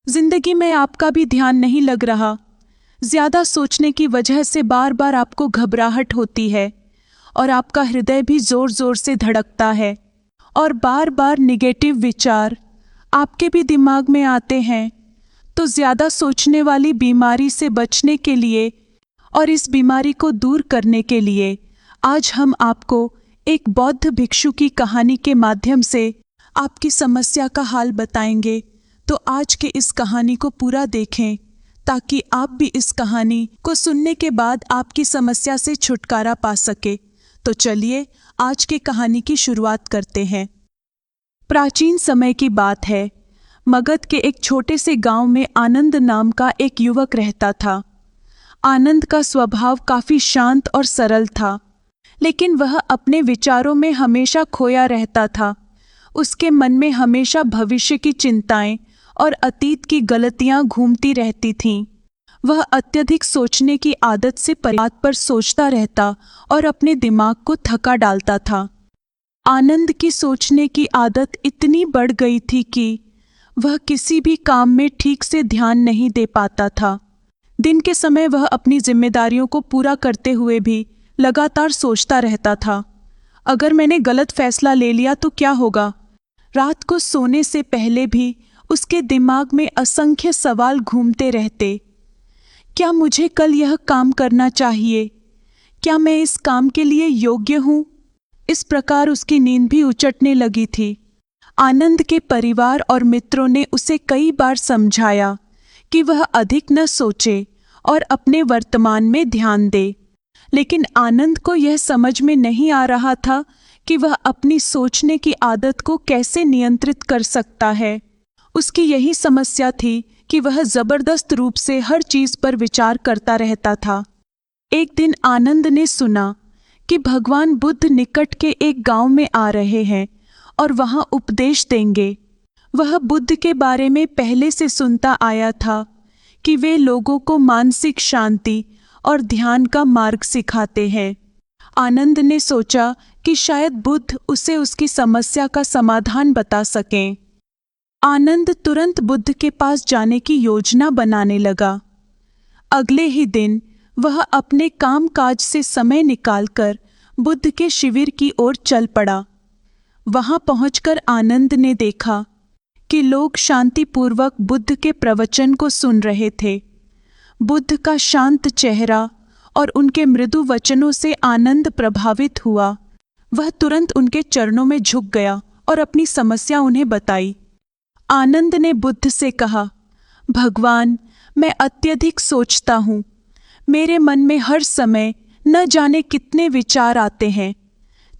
जिंदगी में आपका भी ध्यान नहीं लग रहा। ज्यादा सोचने की वजह से बार बार आपको घबराहट होती है और आपका हृदय भी जोर जोर से धड़कता है और बार बार निगेटिव विचार आपके भी दिमाग में आते हैं। तो ज्यादा सोचने वाली बीमारी से बचने के लिए और इस बीमारी को दूर करने के लिए आज हम आपको एक बौद्ध भिक्षु की कहानी के माध्यम से आपकी समस्या का हाल बताएंगे। तो आज के इस कहानी को पूरा देखें ताकि आप भी इस कहानी को सुनने के बाद आपकी समस्या से छुटकारा पा सके। तो चलिए आज की कहानी की शुरुआत करते हैं। प्राचीन समय की बात है। मगध के एक छोटे से गांव में आनंद नाम का एक युवक रहता था। आनंद का स्वभाव काफी शांत और सरल था, लेकिन वह अपने विचारों में हमेशा खोया रहता था। उसके मन में हमेशा भविष्य की चिंताएं और अतीत की गलतियां घूमती रहती थीं। वह अत्यधिक सोचने की आदत से बात पर सोचता रहता और अपने दिमाग को थका डालता था। आनंद की सोचने की आदत इतनी बढ़ गई थी कि वह किसी भी काम में ठीक से ध्यान नहीं दे पाता था। दिन के समय वह अपनी जिम्मेदारियों को पूरा करते हुए भी लगातार सोचता रहता था, अगर मैंने गलत फैसला ले लिया तो क्या होगा। रात को सोने से पहले भी उसके दिमाग में असंख्य सवाल घूमते रहते। क्या मुझे कल यह काम करना चाहिए? क्या मैं इस काम के लिए योग्य हूँ? इस प्रकार उसकी नींद भी उचटने लगी थी। आनंद के परिवार और मित्रों ने उसे कई बार समझाया कि वह अधिक न सोचे और अपने वर्तमान में ध्यान दे, लेकिन आनंद को यह समझ में नहीं आ रहा था कि वह अपनी सोचने की आदत को कैसे नियंत्रित कर सकता है। उसकी यही समस्या थी कि वह जबरदस्त रूप से हर चीज पर विचार करता रहता था। एक दिन आनंद ने सुना कि भगवान बुद्ध निकट के एक गांव में आ रहे हैं और वहां उपदेश देंगे। वह बुद्ध के बारे में पहले से सुनता आया था कि वे लोगों को मानसिक शांति और ध्यान का मार्ग सिखाते हैं। आनंद ने सोचा कि शायद बुद्ध उसे उसकी समस्या का समाधान बता सकें। आनंद तुरंत बुद्ध के पास जाने की योजना बनाने लगा। अगले ही दिन वह अपने काम काज से समय निकालकर बुद्ध के शिविर की ओर चल पड़ा। वहां पहुंचकर आनंद ने देखा कि लोग शांतिपूर्वक बुद्ध के प्रवचन को सुन रहे थे। बुद्ध का शांत चेहरा और उनके मृदु वचनों से आनंद प्रभावित हुआ। वह तुरंत उनके चरणों में झुक गया और अपनी समस्या उन्हें बताई। आनंद ने बुद्ध से कहा, भगवान, मैं अत्यधिक सोचता हूँ। मेरे मन में हर समय न जाने कितने विचार आते हैं।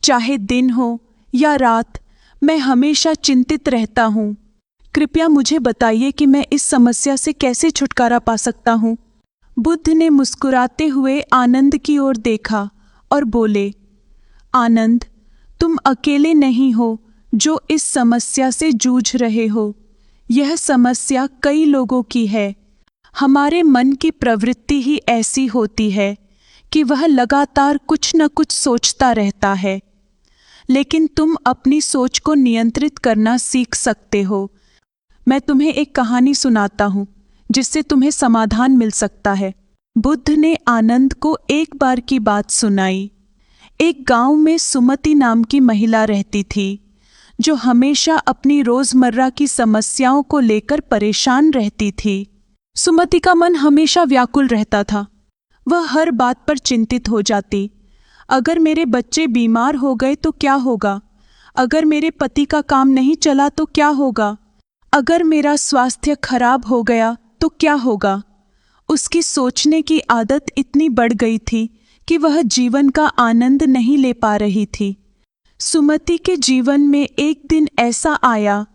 चाहे दिन हो या रात, मैं हमेशा चिंतित रहता हूँ। कृपया मुझे बताइए कि मैं इस समस्या से कैसे छुटकारा पा सकता हूँ। बुद्ध ने मुस्कुराते हुए आनंद की ओर देखा और बोले, आनंद, तुम अकेले नहीं हो जो इस समस्या से जूझ रहे हो। यह समस्या कई लोगों की है। हमारे मन की प्रवृत्ति ही ऐसी होती है कि वह लगातार कुछ न कुछ सोचता रहता है, लेकिन तुम अपनी सोच को नियंत्रित करना सीख सकते हो। मैं तुम्हें एक कहानी सुनाता हूँ जिससे तुम्हें समाधान मिल सकता है। बुद्ध ने आनंद को एक बार की बात सुनाई। एक गांव में सुमति नाम की महिला रहती थी, जो हमेशा अपनी रोजमर्रा की समस्याओं को लेकर परेशान रहती थी। सुमति का मन हमेशा व्याकुल रहता था। वह हर बात पर चिंतित हो जाती। अगर मेरे बच्चे बीमार हो गए तो क्या होगा? अगर मेरे पति का काम नहीं चला तो क्या होगा? अगर मेरा स्वास्थ्य खराब हो गया तो क्या होगा? उसकी सोचने की आदत इतनी बढ़ गई थी कि वह जीवन का आनंद नहीं ले पा रही थी। सुमति के जीवन में एक दिन ऐसा आया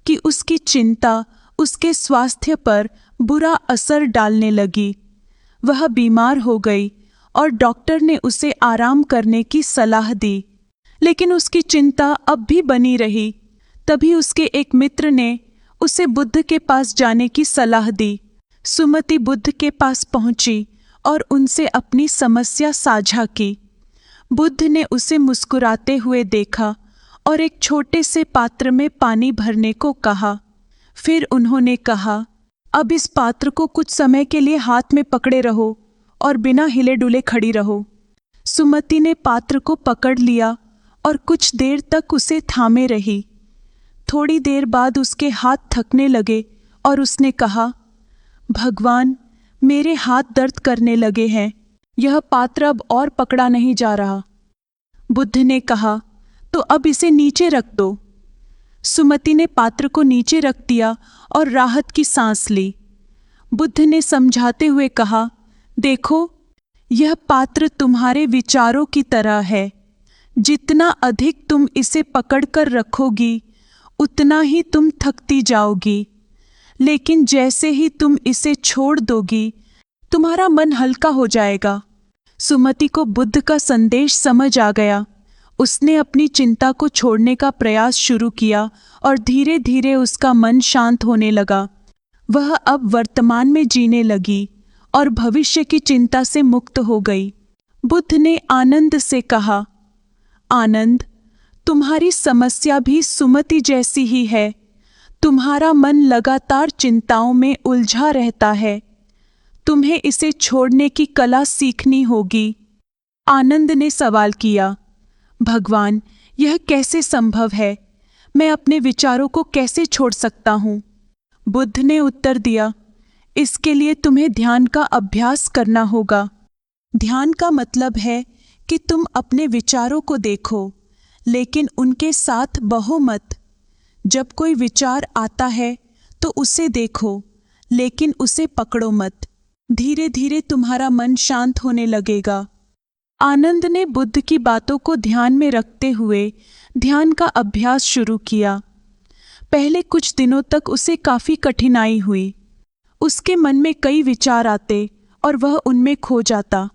कि उसकी चिंता उसके स्वास्थ्य पर बुरा असर डालने लगी। वह बीमार हो गई और डॉक्टर ने उसे आराम करने की सलाह दी, लेकिन उसकी चिंता अब भी बनी रही। तभी उसके एक मित्र ने उसे बुद्ध के पास जाने की सलाह दी। सुमति बुद्ध के पास पहुंची और उनसे अपनी समस्या साझा की। बुद्ध ने उसे मुस्कुराते हुए देखा और एक छोटे से पात्र में पानी भरने को कहा। फिर उन्होंने कहा, अब इस पात्र को कुछ समय के लिए हाथ में पकड़े रहो और बिना हिले डुले खड़ी रहो। सुमति ने पात्र को पकड़ लिया और कुछ देर तक उसे थामे रही। थोड़ी देर बाद उसके हाथ थकने लगे और उसने कहा, भगवान, मेरे हाथ दर्द करने लगे हैं, यह पात्र अब और पकड़ा नहीं जा रहा। बुद्ध ने कहा, तो अब इसे नीचे रख दो। सुमति ने पात्र को नीचे रख दिया और राहत की सांस ली। बुद्ध ने समझाते हुए कहा, देखो, यह पात्र तुम्हारे विचारों की तरह है। जितना अधिक तुम इसे पकड़कर रखोगी, उतना ही तुम थकती जाओगी, लेकिन जैसे ही तुम इसे छोड़ दोगी, तुम्हारा मन हल्का हो जाएगा। सुमति को बुद्ध का संदेश समझ आ गया। उसने अपनी चिंता को छोड़ने का प्रयास शुरू किया और धीरे धीरे उसका मन शांत होने लगा। वह अब वर्तमान में जीने लगी और भविष्य की चिंता से मुक्त हो गई। बुद्ध ने आनंद से कहा, आनंद, तुम्हारी समस्या भी सुमति जैसी ही है। तुम्हारा मन लगातार चिंताओं में उलझा रहता है। तुम्हें इसे छोड़ने की कला सीखनी होगी। आनंद ने सवाल किया, भगवान, यह कैसे संभव है? मैं अपने विचारों को कैसे छोड़ सकता हूँ? बुद्ध ने उत्तर दिया, इसके लिए तुम्हें ध्यान का अभ्यास करना होगा। ध्यान का मतलब है कि तुम अपने विचारों को देखो, लेकिन उनके साथ बहो मत। जब कोई विचार आता है तो उसे देखो, लेकिन उसे पकड़ो मत। धीरे धीरे तुम्हारा मन शांत होने लगेगा। आनंद ने बुद्ध की बातों को ध्यान में रखते हुए ध्यान का अभ्यास शुरू किया। पहले कुछ दिनों तक उसे काफी कठिनाई हुई। उसके मन में कई विचार आते और वह उनमें खो जाता,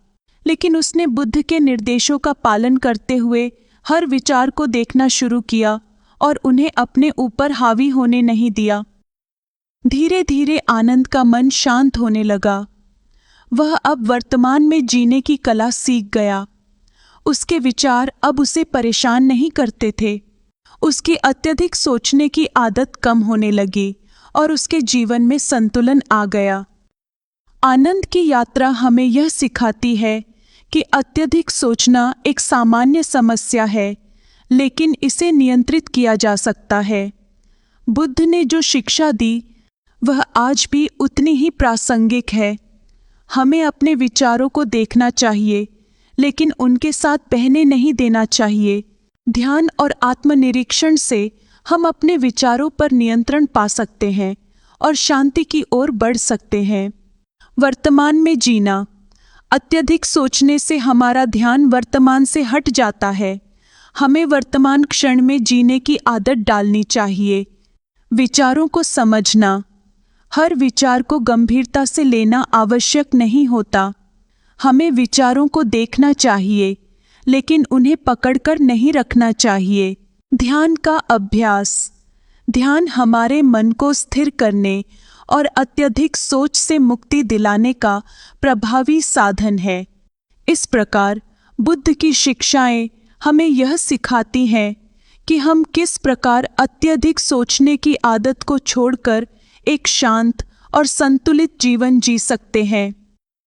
लेकिन उसने बुद्ध के निर्देशों का पालन करते हुए हर विचार को देखना शुरू किया और उन्हें अपने ऊपर हावी होने नहीं दिया। धीरे धीरे आनंद का मन शांत होने लगा। वह अब वर्तमान में जीने की कला सीख गया। उसके विचार अब उसे परेशान नहीं करते थे। उसकी अत्यधिक सोचने की आदत कम होने लगी और उसके जीवन में संतुलन आ गया। आनंद की यात्रा हमें यह सिखाती है कि अत्यधिक सोचना एक सामान्य समस्या है, लेकिन इसे नियंत्रित किया जा सकता है। बुद्ध ने जो शिक्षा दी, वह आज भी उतनी ही प्रासंगिक है। हमें अपने विचारों को देखना चाहिए, लेकिन उनके साथ बहने नहीं देना चाहिए। ध्यान और आत्मनिरीक्षण से हम अपने विचारों पर नियंत्रण पा सकते हैं और शांति की ओर बढ़ सकते हैं। वर्तमान में जीना। अत्यधिक सोचने से हमारा ध्यान वर्तमान से हट जाता है। हमें वर्तमान क्षण में जीने की आदत डालनी चाहिए। विचारों को समझना। हर विचार को गंभीरता से लेना आवश्यक नहीं होता। हमें विचारों को देखना चाहिए, लेकिन उन्हें पकड़कर नहीं रखना चाहिए। ध्यान का अभ्यास। ध्यान हमारे मन को स्थिर करने और अत्यधिक सोच से मुक्ति दिलाने का प्रभावी साधन है। इस प्रकार बुद्ध की शिक्षाएं हमें यह सिखाती हैं कि हम किस प्रकार अत्यधिक सोचने की आदत को छोड़कर एक शांत और संतुलित जीवन जी सकते हैं।